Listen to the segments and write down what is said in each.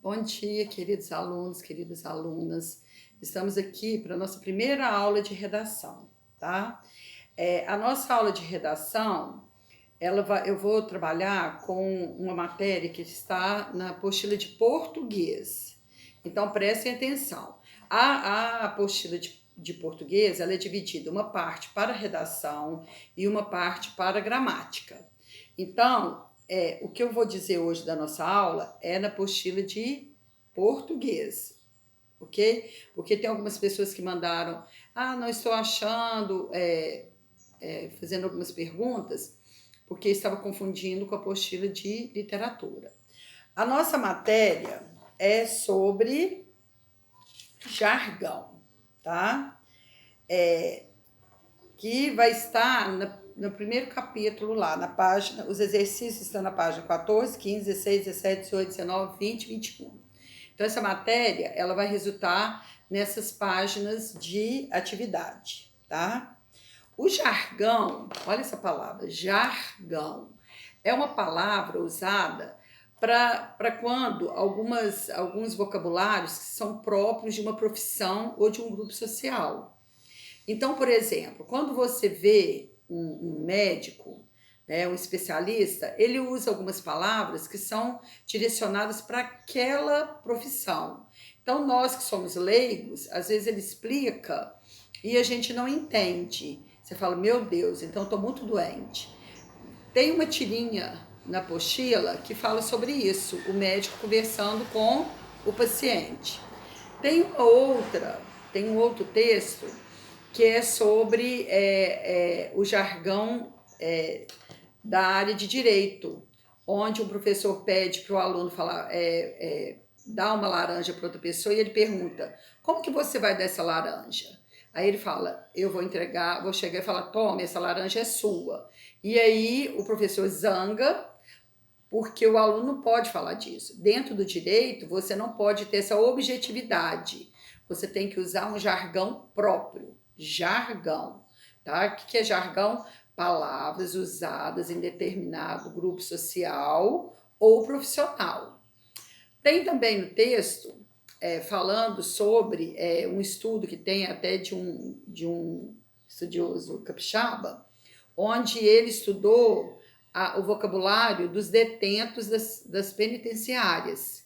Bom dia, queridos alunos, queridas alunas. Estamos aqui para a nossa primeira aula de redação, tá? A nossa aula de redação, eu vou trabalhar com uma matéria que está na apostila de português. Então, prestem atenção. A apostila de português, ela é dividida uma parte para redação e uma parte para gramática. Então, o que eu vou dizer hoje da nossa aula é na apostila de português, ok? Porque tem algumas pessoas que mandaram, não estou achando, fazendo algumas perguntas, porque estava confundindo com a apostila de literatura. A nossa matéria é sobre jargão, tá? Que vai estar no primeiro capítulo lá, na página, os exercícios estão na página 14, 15, 16, 17, 18, 19, 20, 21. Então, essa matéria, ela vai resultar nessas páginas de atividade, tá? O jargão, olha essa palavra, jargão, é uma palavra usada para quando alguns vocabulários são próprios de uma profissão ou de um grupo social. Então, por exemplo, quando você vê um médico, né, um especialista, ele usa algumas palavras que são direcionadas para aquela profissão. Então, nós que somos leigos, às vezes ele explica e a gente não entende. Você fala, meu Deus, então eu estou muito doente. Tem uma tirinha na apostila que fala sobre isso, o médico conversando com o paciente. Tem um outro texto que é sobre o jargão da área de direito, onde o professor pede para o aluno falar, dar uma laranja para outra pessoa e ele pergunta, como que você vai dar essa laranja? Aí ele fala, eu vou entregar, vou chegar e falar, tome, essa laranja é sua. E aí o professor zanga, porque o aluno não pode falar disso. Dentro do direito, você não pode ter essa objetividade. Você tem que usar um jargão próprio. Jargão, tá? O que é jargão? Palavras usadas em determinado grupo social ou profissional. Tem também no texto falando sobre um estudo que tem até de um estudioso capixaba, onde ele estudou o vocabulário dos detentos das penitenciárias.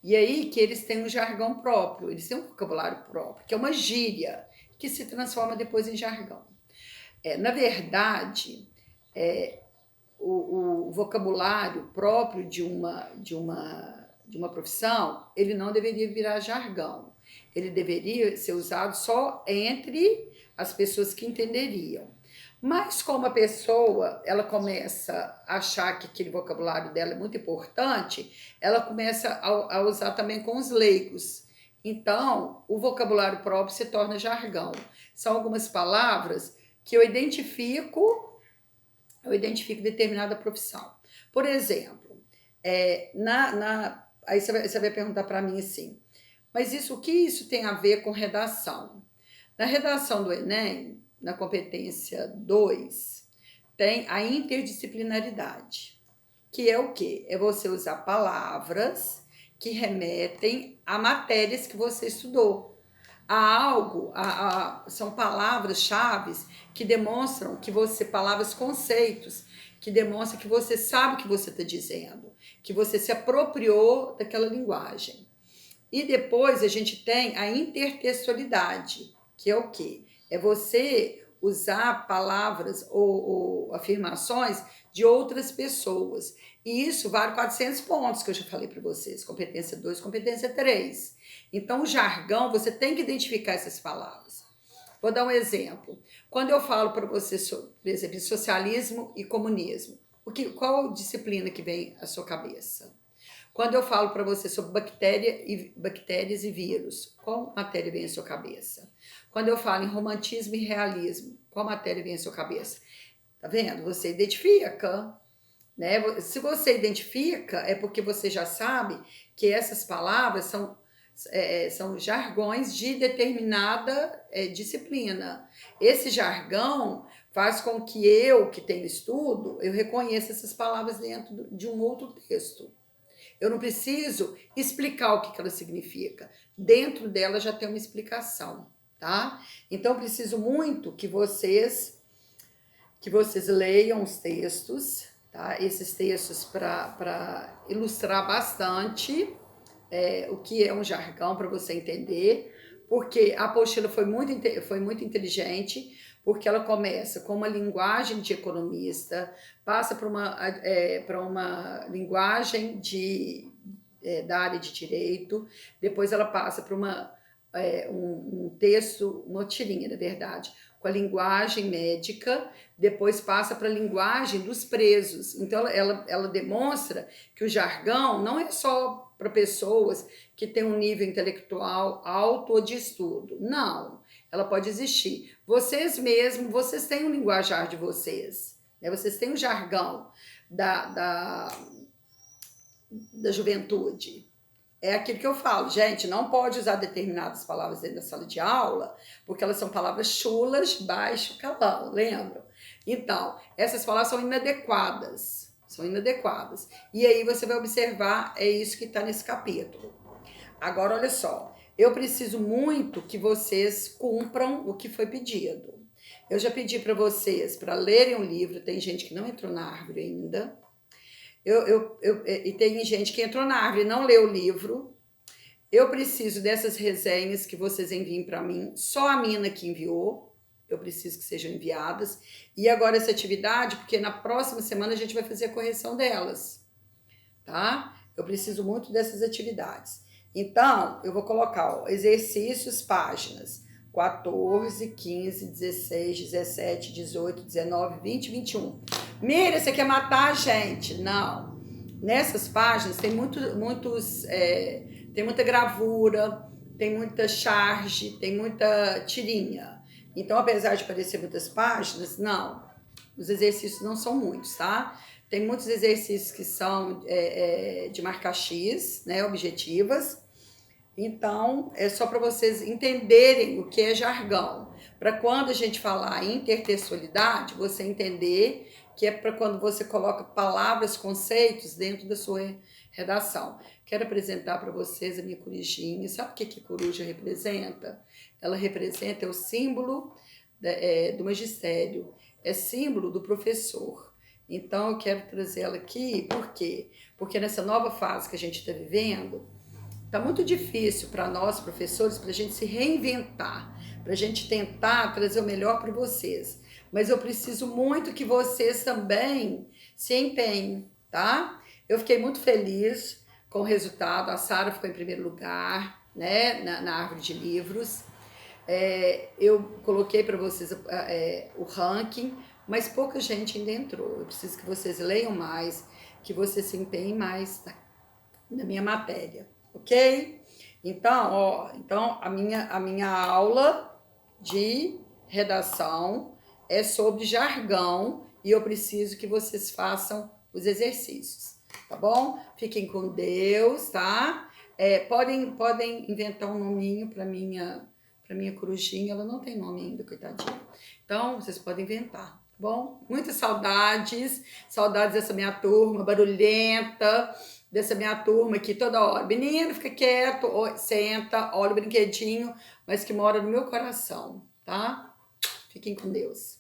E aí que eles têm um jargão próprio, eles têm um vocabulário próprio, que é uma gíria, que se transforma depois em jargão. Na verdade, o vocabulário próprio de uma profissão, ele não deveria virar jargão. Ele deveria ser usado só entre as pessoas que entenderiam. Mas como a pessoa, ela começa a achar que aquele vocabulário dela é muito importante, ela começa a usar também com os leigos. Então, o vocabulário próprio se torna jargão. São algumas palavras que eu identifico determinada profissão. Por exemplo, aí você vai perguntar para mim assim, mas o que isso tem a ver com redação? Na redação do Enem, na competência 2, tem a interdisciplinaridade, que é o quê? É você usar palavras que remetem a matérias que você estudou. São palavras-chave que demonstram que palavras conceitos, que demonstram que você sabe o que você está dizendo, que você se apropriou daquela linguagem. E depois a gente tem a intertextualidade, que é o quê? É você usar palavras ou afirmações de outras pessoas. E isso vale 400 pontos, que eu já falei para vocês, competência 2, competência 3. Então, o jargão, você tem que identificar essas palavras. Vou dar um exemplo. Quando eu falo para você sobre, por exemplo, socialismo e comunismo, qual disciplina que vem à sua cabeça? Quando eu falo para você sobre bactérias e vírus, qual matéria vem à sua cabeça? Quando eu falo em romantismo e realismo, qual matéria vem à sua cabeça? Tá vendo? Você identifica, né? Se você identifica, é porque você já sabe que essas palavras são jargões de determinada disciplina. Esse jargão faz com que eu, que tenho estudo, eu reconheça essas palavras dentro de um outro texto. Eu não preciso explicar o que ela significa. Dentro dela já tem uma explicação, tá? Então, eu preciso muito que vocês leiam os textos, tá? Esses textos para ilustrar bastante o que é um jargão para você entender, porque a apostila foi muito inteligente, porque ela começa com uma linguagem de economista, passa para uma linguagem da área de direito, depois ela passa para um texto, uma tirinha, na verdade, com a linguagem médica, depois passa para a linguagem dos presos. Então, ela demonstra que o jargão não é só para pessoas que têm um nível intelectual alto ou de estudo. Não, ela pode existir. Vocês mesmos, vocês têm um linguajar de vocês, né? Vocês têm um jargão da juventude. É aquilo que eu falo, gente, não pode usar determinadas palavras dentro da sala de aula, porque elas são palavras chulas, baixo, calão, lembram? Então, essas palavras são inadequadas. E aí você vai observar, é isso que está nesse capítulo. Agora, olha só, eu preciso muito que vocês cumpram o que foi pedido. Eu já pedi para vocês para lerem o livro, tem gente que não entrou na árvore ainda. E tem gente que entrou na árvore e não leu o livro. Eu preciso dessas resenhas que vocês enviem para mim, só a Mina que enviou. Eu preciso que sejam enviadas. E agora essa atividade, porque na próxima semana a gente vai fazer a correção delas, tá? Eu preciso muito dessas atividades. Então, eu vou colocar exercícios, páginas 14, 15, 16, 17, 18, 19, 20, 21. Mira, você quer matar a gente? Não. Nessas páginas tem tem muita gravura, tem muita charge, tem muita tirinha. Então, apesar de parecer muitas páginas, não. Os exercícios não são muitos, tá? Tem muitos exercícios que são de marcar X, né, objetivas. Então, é só para vocês entenderem o que é jargão. Para quando a gente falar em intertextualidade, você entender que é para quando você coloca palavras, conceitos dentro da sua redação. Quero apresentar para vocês a minha corujinha. Sabe o que a coruja representa? Ela representa o símbolo do magistério, é símbolo do professor. Então, eu quero trazer ela aqui, por quê? Porque nessa nova fase que a gente está vivendo, está muito difícil para nós, professores, para a gente se reinventar, para a gente tentar trazer o melhor para vocês. Mas eu preciso muito que vocês também se empenhem, tá? Eu fiquei muito feliz com o resultado. A Sara ficou em primeiro lugar, né, na árvore de livros. Eu coloquei para vocês o ranking, mas pouca gente ainda entrou. Eu preciso que vocês leiam mais, que vocês se empenhem mais na minha matéria, ok? Então, a minha aula de redação é sobre jargão e eu preciso que vocês façam os exercícios, tá bom? Fiquem com Deus, tá? Podem inventar um nominho para minha corujinha, ela não tem nome ainda, coitadinha. Então, vocês podem inventar, tá bom? Muitas saudades dessa minha turma barulhenta, dessa minha turma aqui toda hora. Menino, fica quieto, senta, olha o brinquedinho, mas que mora no meu coração, tá? Fiquem com Deus.